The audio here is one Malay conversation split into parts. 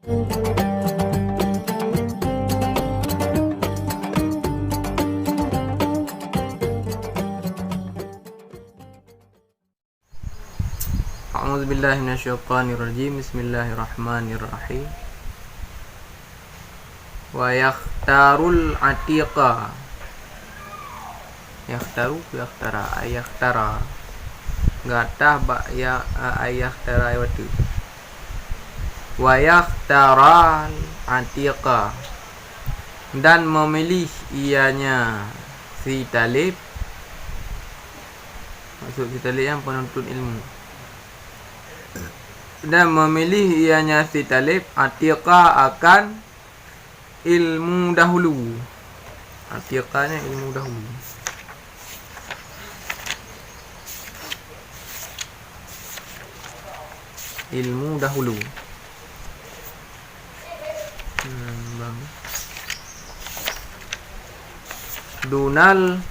A'udzubillahi minasyaitonirrajim. Bismillahirrahmanirrahim. Wa yakhtarul atiqa. Yakhtara. Gatah ba ya ayakhtara watu. Wa yakhtaral atiqa. Dan memilih ianya si talib. Maksud si talib yang penuntut ilmu. Dan memilih ianya si talib atiqa akan ilmu dahulu. Atiqanya ilmu dahulu. Ilmu dahulu. Dunal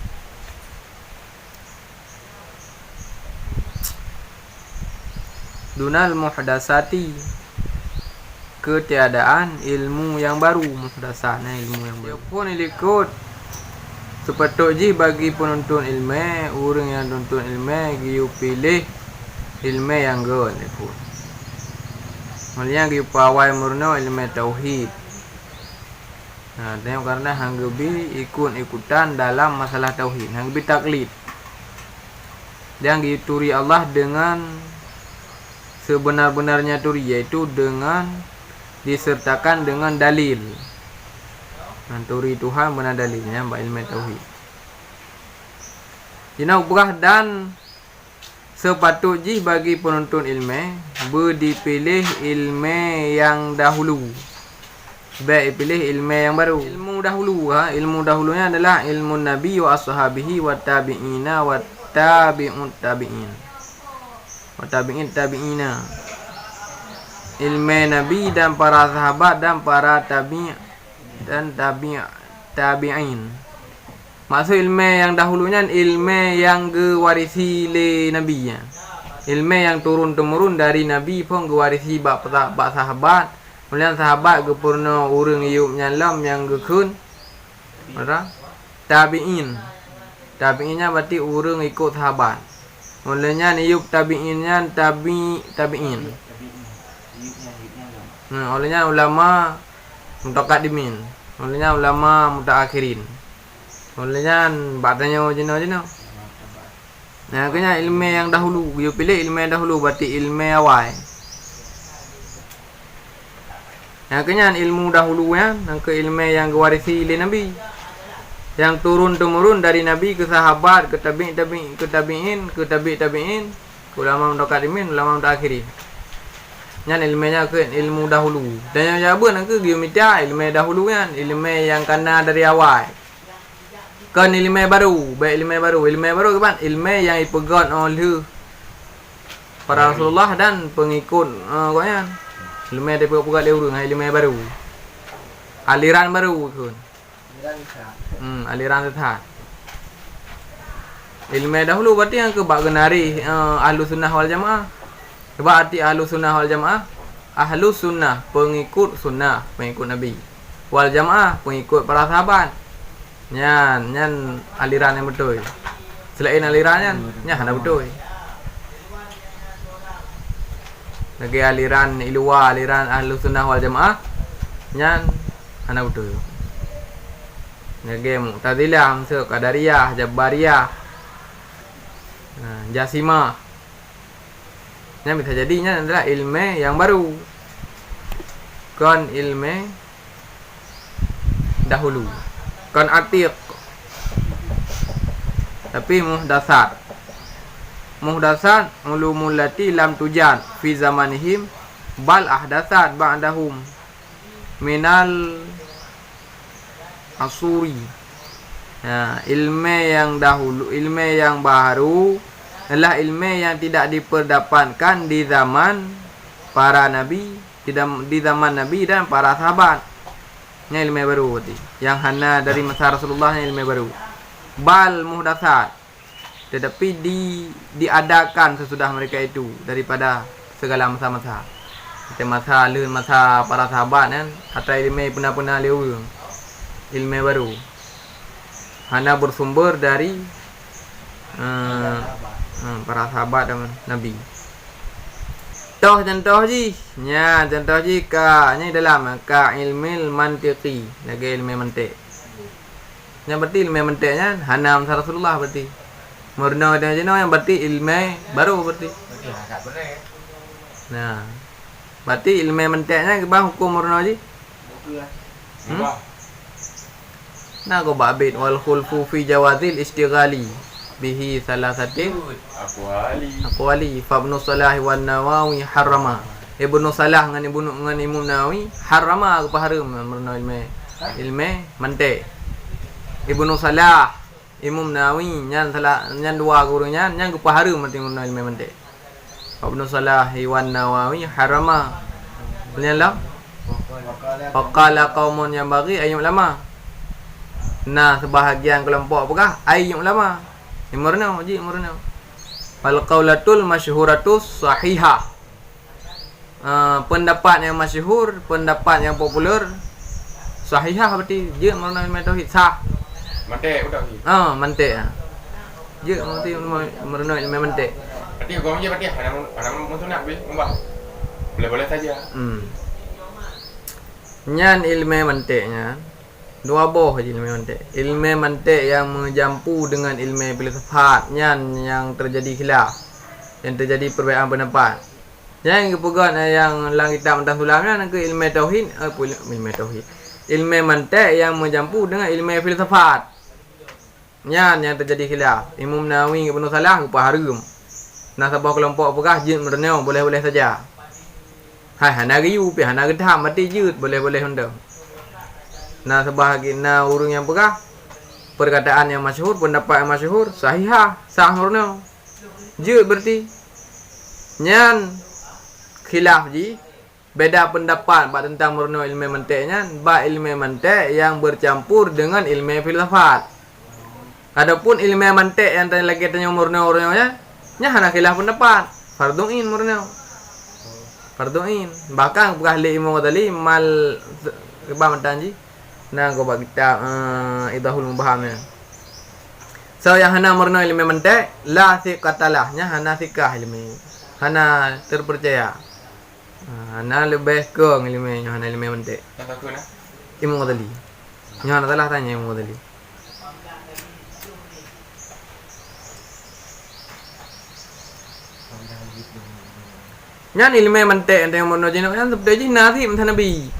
muhdasati, ketiadaan ilmu yang baru. Muhdasatnya ilmu yang baru. Pun ikut sepatut je bagi penuntut ilmu, orang yang tuntut ilmu dia pilih ilmu yang gon pun. Mulia dia pawai murno ilmu tauhid. Nah, tengok karena hanggebi ikut-ikutan dalam masalah tauhid, hanggebi taklid. Yang dituri Allah dengan sebenar-benarnya turi, yaitu dengan disertakan dengan dalil. Turi Tuhan benar dalilnya ilmu tauhid. Jinau berah dan sepatutnya bagi penuntut ilmu berdipilih ilmu yang dahulu. Baik pilih ilmu yang baru. Ilmu dahulu, ilmu dahulunya adalah ilmu Nabi wa ashabihi wa tabi'ina wa tabi'ut tabi'in. Wa tabi'ina. Ilmu Nabi dan para sahabat dan para tabi'in. Maksud ilmu yang dahulunya ilmu yang gewarisi le Nabi. Ilmu yang turun-temurun dari Nabi pun gewarisi bak sahabat. Kemudian sahabat gepurna urang iup nyalam yang gekun. Tabi'in. Tabi'innya berarti urang ikut sahabat. Mulanya iup tabi'innya tabi'in. Olehnya ulama mutaqaddimin. Olehnya ulama mutaakhirin. Olehnya batanya jino. Nah, kena ilmu yang dahulu. Dia pilih ilmu yang dahulu berarti ilmu awal. Nah, kena ilmu dahulunya, ke ilmu yang diwarisi oleh Nabi. Yang turun-temurun dari Nabi ke sahabat, ke tabi'in, ke ulama mutaqaddimin, ulama mutaakhirin. Yang ilmunya ke ilmu dahulu. Dan yang jawab nak ke geometria ilmu dahulu kan, ilmu yang kena dari awal. Kan ilmu baru, baik ilmu baru. Ilmu baru kan ilmu yang dipegang oleh para Rasulullah dan pengikut kan. Ilmu yang dipegang oleh orang, ilmu baru. Aliran baru kan. Aliran sesat. Ilmu dahulu berarti yang ke bak genari Ahlus Sunnah wal Jamaah. Sebab arti Ahlus Sunnah wal Jamaah, Ahlus Sunnah pengikut sunnah, pengikut Nabi. Wal Jamaah pengikut para sahabat. Nyan aliran yang betul. Selain aliran nyan hana betul. Lagi aliran ilwa, aliran Ahlus Sunnah wal Jamaah nyan hana betul. Lagi Mu'tazilah, Qadariyah, Jabariyah, Jasimah. Yang bisa jadinya adalah ilmu yang baru. Kan ilmu dahulu. Kan atiq. Tapi muhdasat ulumul lati lam tujad fi zamanihim bal ahdatsat ba'dahum minal asuri. Nah, ilmu yang dahulu, ilmu yang baru adalah ilmu yang tidak diperdapatkan di zaman para nabi, di zaman Nabi dan para sahabat. Ini ilmu baru berarti. Yang hana dari masa Rasulullah ini ilmu baru. Bal muhdatsat. Tetapi diadakan sesudah mereka itu daripada segala masa-masa. Kita masa para sahabat kan, atau ilmu pernah lewat ilmu baru. Hana bersumber dari para sahabat dan Nabi. Contoh ji, nya contoh ji ka ni dalam ka ilmil mantiqi, lagi ilmu mantiq. Yang berarti ilmu mantiqnya hana masa Rasulullah berarti. Murna dan jenuh yang berarti ilmu baru berarti. Nah, berarti ilmu mantiqnya ke hukum murna ji? Nah, ko babit wal khulfu fi jawazil istighali bihi salasatin aqwali fa ibnu Salah wan Nawawi harrama. Ibnu Salah dengan Imam Nawawi harrama apa haram murna ilmu mantiq. Ibnu Salah Imam Nawawi nyan dua gurunya nyan apa haram murna ilmu mantiq. Fa ibnu Salah wan Nawawi harrama. Nyanlah faqala qaumun yang bagi ayyul ulama. Nah, sebahagian kelompok apakah ayyul ulama? Murna ji murna. Fal qaulatul masyhuratus sahihah. Pendapat yang masyhur, pendapat yang popular sahihah berarti je murna ilmu tauhid sah. Mantik udah. Mantik. Je berarti murna ilmu mantik. Berarti hukum je berarti ada sunat boleh saja. Nyan ilmu mantiknya dua boh je ilmu mantik. Ilmu mantik yang menjampu dengan ilmu filsafat yang terjadi khilaf, yang terjadi perbezaan pendapat. Yang kepegang yang lang kitab tentang sulamnya ke ilmu tauhid, ilmu tauhid. Ilmu mantik yang menjampu dengan ilmu filsafat. Yang terjadi khilaf. Imam Nawawi Ibnu Salah apa haram. Nah, sebuah kelompok apakah jin merenau boleh-boleh saja. Hai hana gayu pi hana gedam mati jut boleh-boleh hendak. Nah, sebahagian urang yang pegah perkataan yang masyhur, pendapat yang masyhur sahihah, sah murna. Je berarti nyan khilaf ji beda pendapat bab tentang murna ilmu mantiqnya, bab ilmu mantiq yang bercampur dengan ilmu filsafat. Adapun ilmu mantiq yang tadi lagi tanya murna orangnya nya hana khilaf pendapat, fardhu'in murna. Fardhu'in. Bahkan pegah li Imam Ghazali mal kebam tanji. Nah, kau bagi kitab Idahul Mubhamnya. So yang hana murna ilmu mantiq la thiqatalahnya hana thiqah ilmu. Hana terpercaya. Hana lebih ke ilmunya hana ilmu mantiq. Imam Ghazali. Nya hana salah tanya Imam Ghazali. Nyan ilmu mantiq yang murna jenok yang seperti nabi masa Nabi.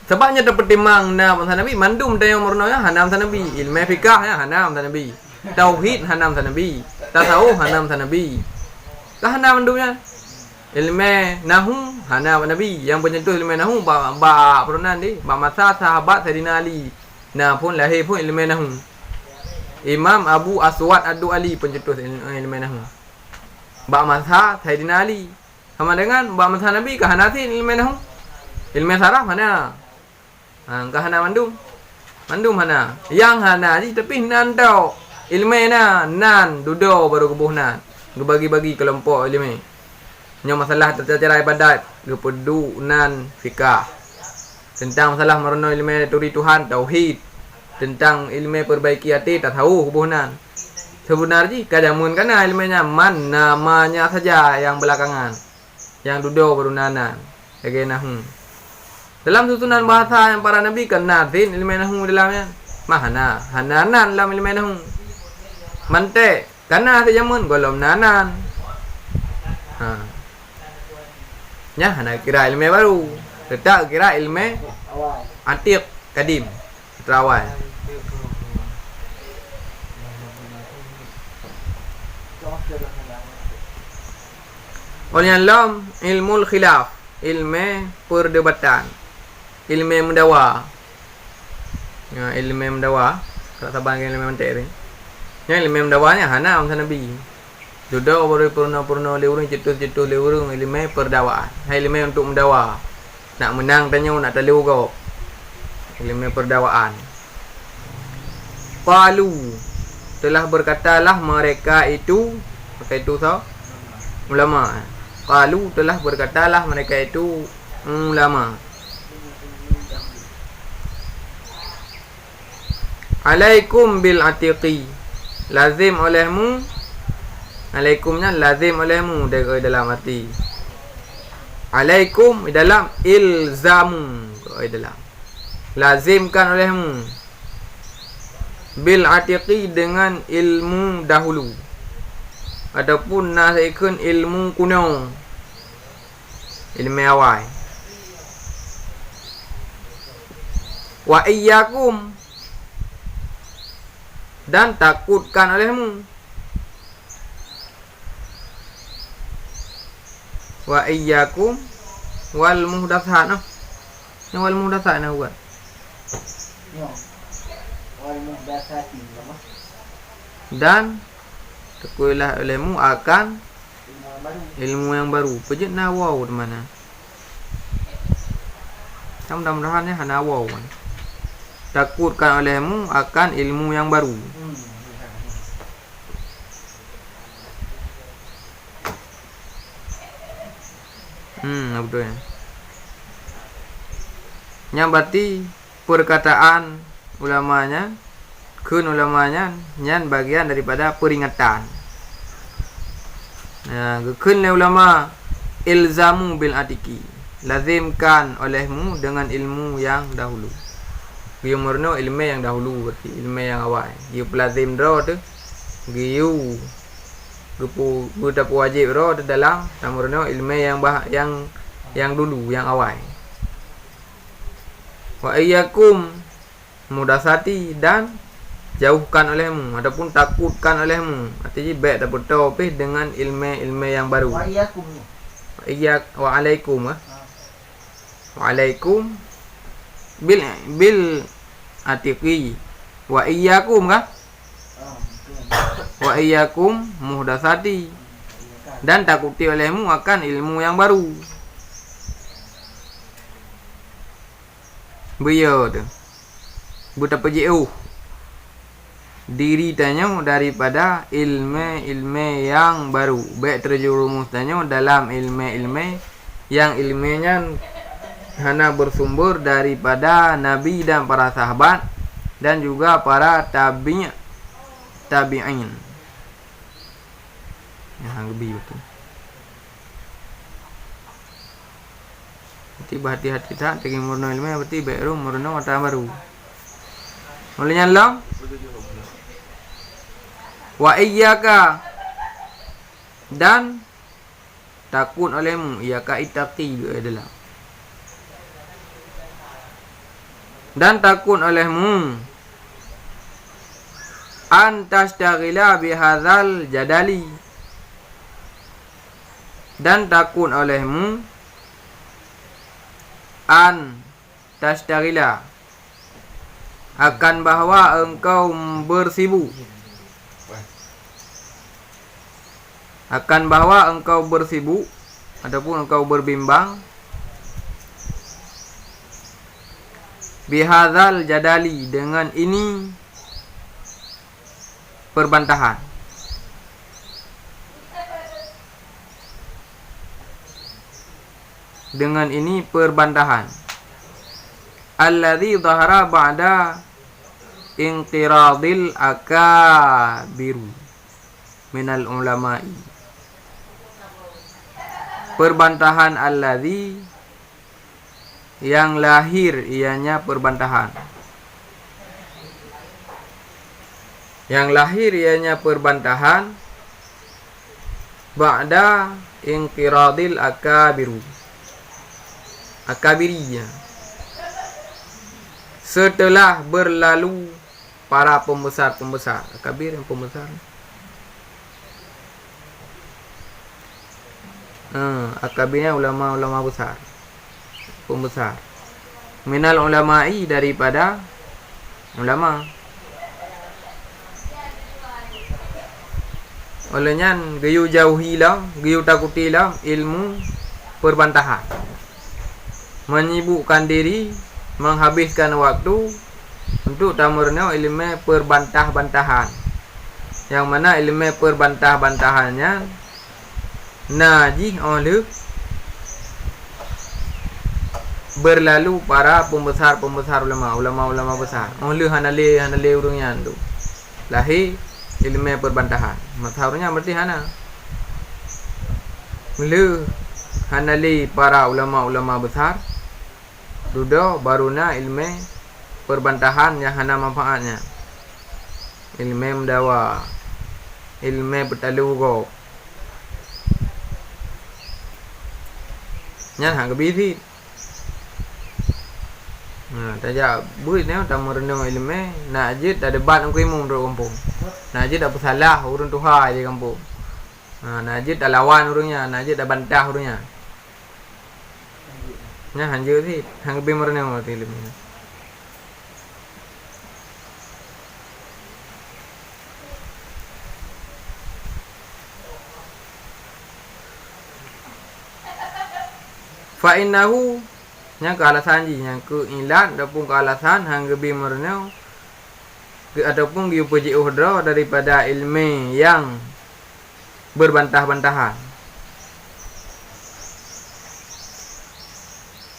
Sebabnya dapat timang na masa Nabi mandum tayang murna hanam sa Nabi, ilmu fikah ya hanam sa Nabi, tauhid hanam sa Nabi, tasawuf hanam sa Nabi. Lah hanam mandumnya. Ilmu nahu hanam Nabi yang penyentuh ilmu nahu ba perunan di ba masa sahabat Sayyidina Ali. Nah pun lahir pun ilmu nahu. Imam Abu Aswad Ad-Du'ali pencetus ilmu nahu. Ba masa Sayyidina Ali. Sama dengan ba masa Nabi ke hanatin ilmu nahu. Ilmu saraf mana? Angka hana mandum hana yang hana ji tapi nan tau ilmu na nan dudo baru kebuh nan bagi-bagi kelompok ilmu nya masalah tata ibadat gepedu nan fikah tentang masalah merono ilmu turi Tuhan tauhid tentang ilmu perbaiki hati tak tahu kebuh nan sebenarnya kadamun kana ilmunya man namanya saja yang belakangan yang dudo baru nanan bagaimana dalam susunan bahasa yang para nabi kan natin ilmu nahu dalamnya mahana hananan dalam ilmu nahu mantiq kana sejamun golom nanan nya hana kira ilmu baru tetap kira ilmu antiq kadim terawal oleh lam ilmu khilaf ilmu perdebatan ilmu mendawa. Ya, ilmu mendawa. Kalau sabar ilmu mantiq ni. Ya, ilmu mendawanya hana masa Nabi. Jodoh baru purna lewurung cetus lewurung ilmu perdawaan. Hai ilmu untuk mendawa. Nak menang tanya nak taliu kau. Ilmu perdawaan. Qalu telah berkatalah mereka itu so ulama. qalu telah berkatalah mereka itu ulama. Alaikum bil atiqi, lazim olehmu. Alaikumnya lazim olehmu dari dalam arti. Alaikum di dalam ilzamu, di dalam lazimkan olehmu bil atiqi dengan ilmu dahulu ataupun nasikun ilmu kuno, ilmu awal. Wa iyyakum, dan takutkan olehmu. Wa iyyakum wal muhdatsat. Yang wal muhdatsat na buat. Wal muhdatsati. Dan takutlah olehmu akan ilmu yang baru. Pejit na waw di mana? Mudah-mudahan ya hana waw. Takutkan olehmu akan ilmu yang baru. Betul ya. Yang berarti perkataan ulamanya, ulamanya nyan bagian daripada peringatan. Nah, keun ulama ilzamu bil atiki, lazimkan olehmu dengan ilmu yang dahulu. Giyu murno ilmu yang dahulu, berarti ilmu yang awal. Giyu pelazim ro tu, giyu rupu budak wajib ro tu dalam murno ilmu yang dulu, yang awal. Wa iyyakum mudasati, dan jauhkan olehmu ataupun takutkan olehmu. Artinya baik dapat topih dengan ilmu yang baru. Wa iyyakum. Wa alaikum. Wa alaikum bil atiqi. Wa iyyakum kah? Wa iyyakum muhdatsati, dan takuti olehmu akan ilmu yang baru. Beliau tu betapa jauh diri tanya daripada ilmu yang baru, baik terjerumus tanya dalam ilmu yang ilmunya hana bersumber daripada Nabi dan para sahabat dan juga para tabi'in. Yang lebih betul. Berarti hati-hati tak dengan murno ilmu, berarti baru murno mata baru. Mulanya Allah. Wa iyyaka, dan takut olehmu, iyyaka ittaqi adalah. Dan takut olehmu antashtagila bihadzal jadali, dan takut olehmu an tashtagila, akan bahawa engkau bersibuk, akan bahawa engkau bersibuk ataupun engkau berbimbang bihadzal jadali, dengan ini perbantahan. Dengan ini perbantahan. Alladzi dhahara ba'da inqiradil akabiru minal ulama'i. Perbantahan alladzi, yang lahir ianya perbantahan. Yang lahir ianya perbantahan ba'da inqiradil akabiru, akabiriyah, setelah berlalu para pembesar-pembesar. Akabir yang pembesar. Akabirnya ulama-ulama besar, pembesar. Minal ulama'i, daripada ulama. Olehnya gayu jauhilah, gayu takutilah ilmu perbantahan. Menyibukkan diri, menghabiskan waktu untuk tamurnya ilmu perbantah-bantahan. Yang mana ilmu perbantah-bantahannya Najih oleh berlalu para pembesar-pembesar ulama besar. Oleh hanale urungnya tu. Lahir ilmu perbantahan. Mazhabnya berarti hana. Oleh hanale para ulama besar. Dudo baruna ilmu perbantahan yang hana manfaatnya. Ilmu mendawa. Ilmu bertalugo. Nyan hang kebisi. Tajak buit ni tak merenung ilmu. Nak ajit ada debat dengan imam duduk kampung. Nak ajit tak bersalah urang Tuhan di kampung. Nak ajit tak lawan urangnya, nak ajit tak bantah urangnya. Nyan hanja si, hang lebih merenung ilmu ni. Fa innahu nya ke alasan ji nya ke ilat ataupun ke alasan hang gebi merenau ataupun dia puji uhdra daripada ilmu yang berbantah-bantahan.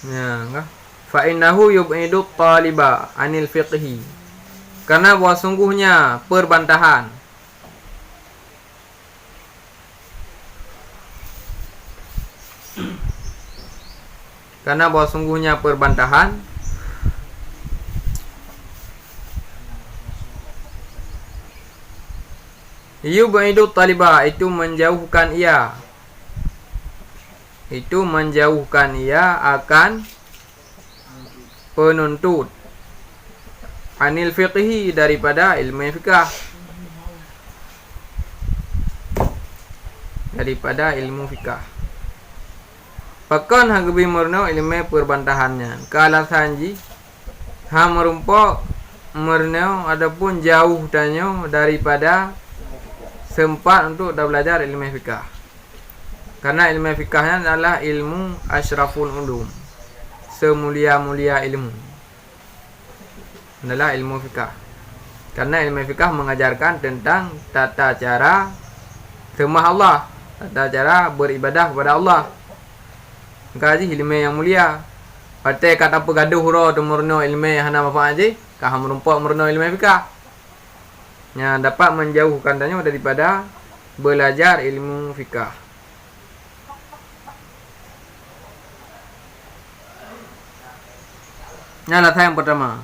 Ya, enggak. Fa innahu yub'idu taliba anil fiqhi. Karena bahwa sungguhnya perbantahan yub'idu taliba itu menjauhkan ia akan penuntut anil fiqhi daripada ilmu fikah, Pakan hagabi merno ilmu perbantahannya. Kalasan ji ha merumpok merno adapun jauh danyo daripada sempat untuk dah belajar ilmu fikah. Karena ilmu fikahnya adalah ilmu asyraful ulum. Semulia-mulia ilmu. Adalah ilmu fikah. Karena ilmu fikah mengajarkan tentang tata cara sembah Allah, tata cara beribadah kepada Allah. Kaji ilmu yang mulia. Patai kata apa gaduh hura tu murno ilmu yang hana manfaat je, kah merumpok murno ilmu fikah. Yang dapat menjauhkan tanya daripada belajar ilmu fikah. Yang pertama.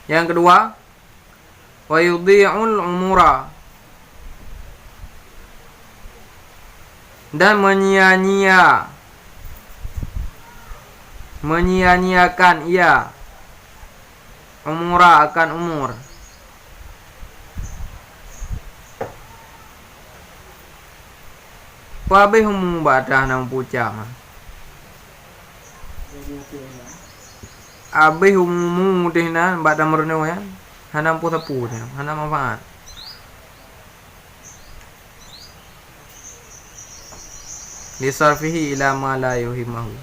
Yang kedua, wa yudhi'ul umura, dan menyia-nyiakan ia umura akan umur. Pabih umum badah nang pucang. Abih umum dehna badah merno ya. Hanam pu sapu dia, hanam manfaat. Lisarfihi ila ma la yuhimahu.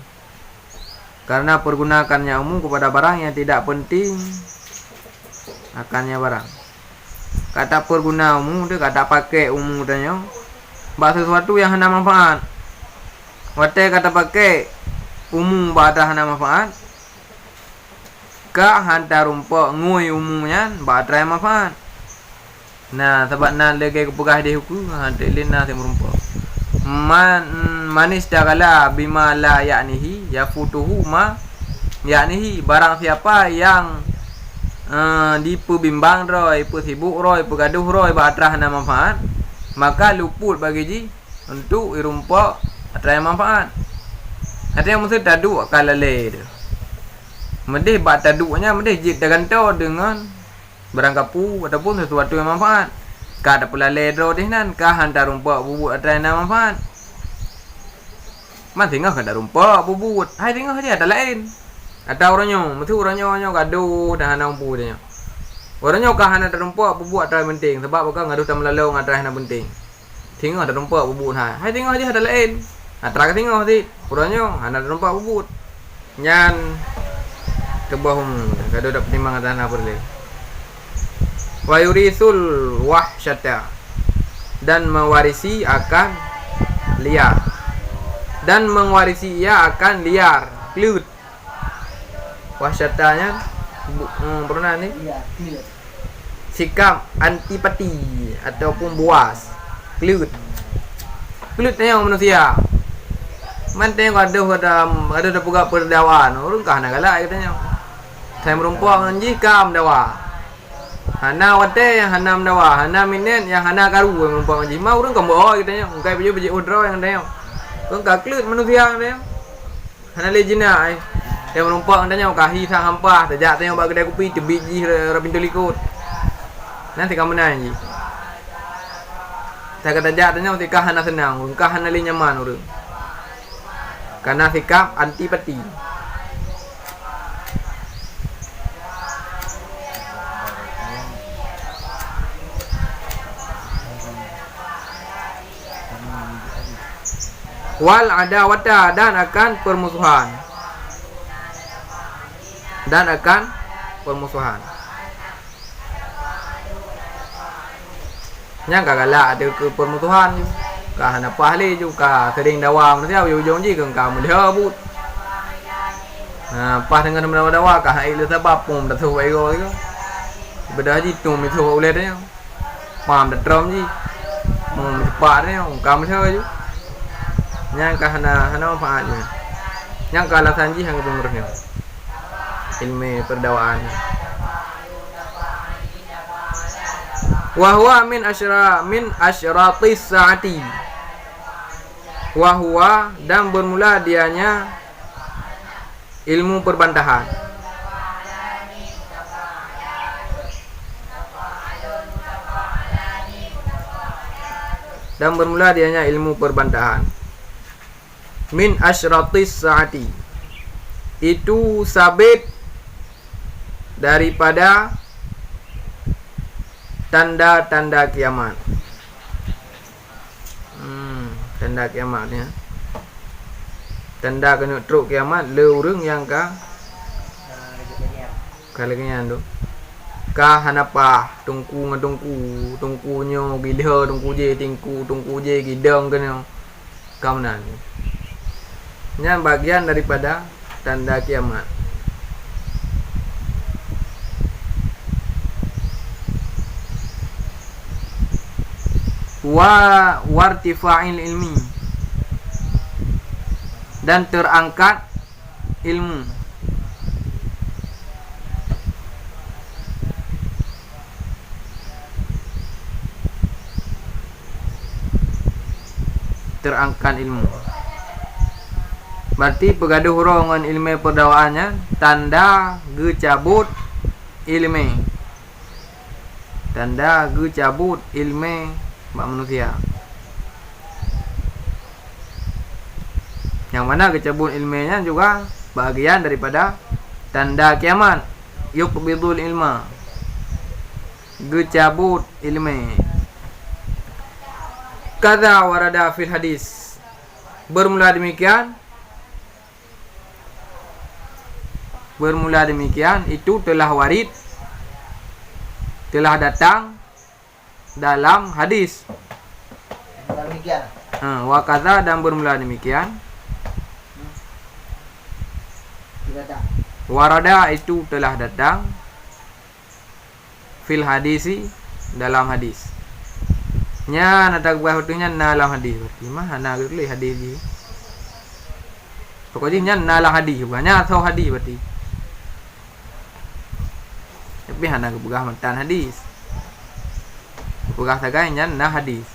Karena pergunakannya umum kepada barang yang tidak penting akannya barang. Kata perguna umum dia kata pakai umum tanya. Bahasa sesuatu yang hana manfaat. Wate kata pakai umum bahasa hana manfaat. Ka hantar rumpok ngui umumnya bahasa manfaat. Nah, sebab nak lagi kepegah dia hukum hantar lina sem rumpok. Manis dagala bima la ya'nihi yafutuhu ma ya'nihi, barang siapa yang diperbimbang roy, sibuk roy, bergaduh roy bahasa hana manfaat, maka luput bagi ji untuk irumpok atrai manfaat. Artinya mesti taduk kalale dia. Mendih bak taduknya mendih jit tergantung dengan barang kapu ataupun sesuatu yang manfaat. Ka ada pula ledro deh nan ka hantar rumpok bubut atrai na manfaat. Man tengah ka rumpok bubut. Hai tengah dia ada lain. Ada orangnya, mesti orangnya gaduh dah hana umpu dia. Orangnya ka hana rumpok bubut atrai penting sebab bukan gaduh tam lalau atrai hana penting. Tengah ada rumpok bubut hai. Hai tengah dia ada lain. Atrai tengah ti orangnya hana rumpok bubut. Nyan kebahum gaduh dak pertimbangan tanah perle. Wa yurisul wahsyata, dan mewarisi akan liar. Dan mewarisi ia akan liar, kelut. Wasyatanya pernah ni Iya, clear. sikap antipati ataupun buas, kelut. Kelut tengok manusia. Man tengok ada pegawai perdawaan, orang kah nak galak katanya. Saya merumpok anji kam dawa. Hana wate yang hana mendawa, hana minen yang hana karu yang merumpok anji. Mau orang kambo katanya. Engkai baju udra yang tengok. Orang kah kelut manusia katanya. Hana lejina ai. Yang merumpok katanya kahi sang hampah, tajak tengok bak kedai kopi tebiji pintu likut. Nanti kamu nanya anji. Saya kata tajak tanya tikah hana senang, engkah hana le nyaman orang. Karena sikap antipati. Wal adawata, dan akan permusuhan. Dan akan permusuhan. Yang galak ada ke permusuhan je. Kah nak pahli juga sering dawam dia ujung je ke kau mudah but. Pas dengan dawa kah ai le sebab pom dah tu ai go tu. Bedah ji tu mi tu oleh dia. Pam dah trom ji. Mom cepat dia kau mudah je. Yang kah hana faat je. Yang kalah sanji hang pengurusnya. Ilmu perdawaan. Wahwa min asyratis saati. Wahwa, dan bermula dianya ilmu perbantahan. Dan bermula dianya ilmu perbantahan. Min asyratis saati. Itu sabit daripada tanda-tanda kiamat. Tanda kiamatnya. Tanda kena truk kiamat le urang yang kalau kenyan tu. Ka hanapa tungku ngadungku, tungkunyo gidha, tungku je tingku, tungku je gidang kena. Kamnan. Nya bagian daripada tanda kiamat. Wartifa'il ilmi, dan terangkat ilmu. Terangkat ilmu. Berarti pegaduh hurangan ilmu perdawaannya tanda gecabut ilmu. Tanda gecabut ilmu manusia. Yang mana kecabut ilmiahnya juga bagian daripada tanda kiamat. Yuqbidul ilma, gecabut ilmi. Kadza warada fil hadis. Bermula demikian itu telah warid, telah datang dalam hadis. Demikian. Wa kadza, dan bermula demikian. Tidak ada. Warada, itu telah datang. Fil hadisi, dalam hadis. Nya nata gua hutunya dalam hadis. Berarti mah ana gele hadis ni. Pokoknya nya dalam hadis, bukannya atau hadis berarti. Tapi ana gua matan hadis. Pegah sagai nya hadis.